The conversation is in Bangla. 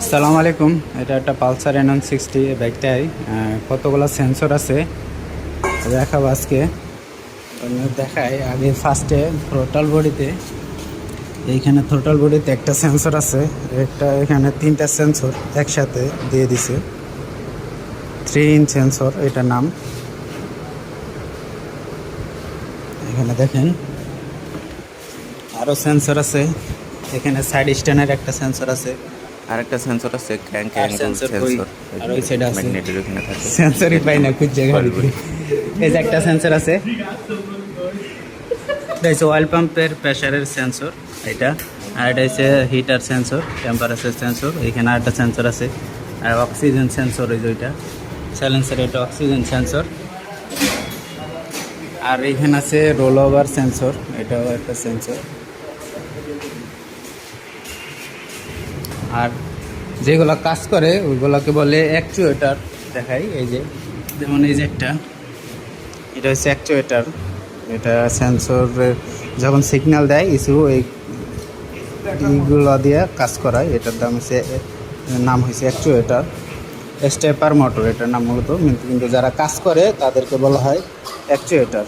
আসসালামু আলাইকুম। এটা একটা পালসার N160 বাইকটাই কতগুলো সেন্সর আছে দেখাবো আজকে। দেখাই আগে ফার্স্টে থ্রোটল বডিতে, এইখানে থ্রোটল বডিতে একটা সেন্সর আছে, একটা এখানে তিনটা সেন্সর একসাথে দিয়ে দিছে, 3 ইন সেন্সর এটার নাম। এখানে দেখেন আরও সেন্সর আছে, এখানে সাইড স্ট্যান্ডের একটা সেন্সর আছে, আরেকটা সেন্সর আছে ক্র্যাঙ্ক আর অ্যাঙ্গেল সেন্সর সেন্সর, আর ওই সাইড আছে ম্যাগনেটের ওখানে থাকে। সেন্সরই পাই না খুব জায়গা ভিতরে। এই যে একটা সেন্সর আছে, এটা হচ্ছে অয়েল পাম্পের প্রেশারের সেন্সর এটা। আর এটা হচ্ছে হিটার সেন্সর, টেম্পারেচার সেন্সর। এখানে আরেকটা সেন্সর আছে, আর অক্সিজেন সেন্সর ওই যে ওইটা সাইলেন্সার, এটা অক্সিজেন সেন্সর। আর এখানে আছে রোল ওভার সেন্সর, এটাও একটা সেন্সর। আর যেগুলো কাজ করে ওইগুলোকে বলে অ্যাকচুয়েটার। দেখাই এই যে, যেমন এই যে একটা, এটা হচ্ছে অ্যাকচুয়েটার। এটা সেন্সরের যখন সিগন্যাল দেয় কিছু এইগুলো দিয়ে কাজ করায়, এটার দাম হচ্ছে নাম হয়েছে অ্যাকচুয়েটার। স্টেপার মোটর এটার নাম মূলত, কিন্তু যারা কাজ করে তাদেরকে বলা হয় অ্যাকচুয়েটার।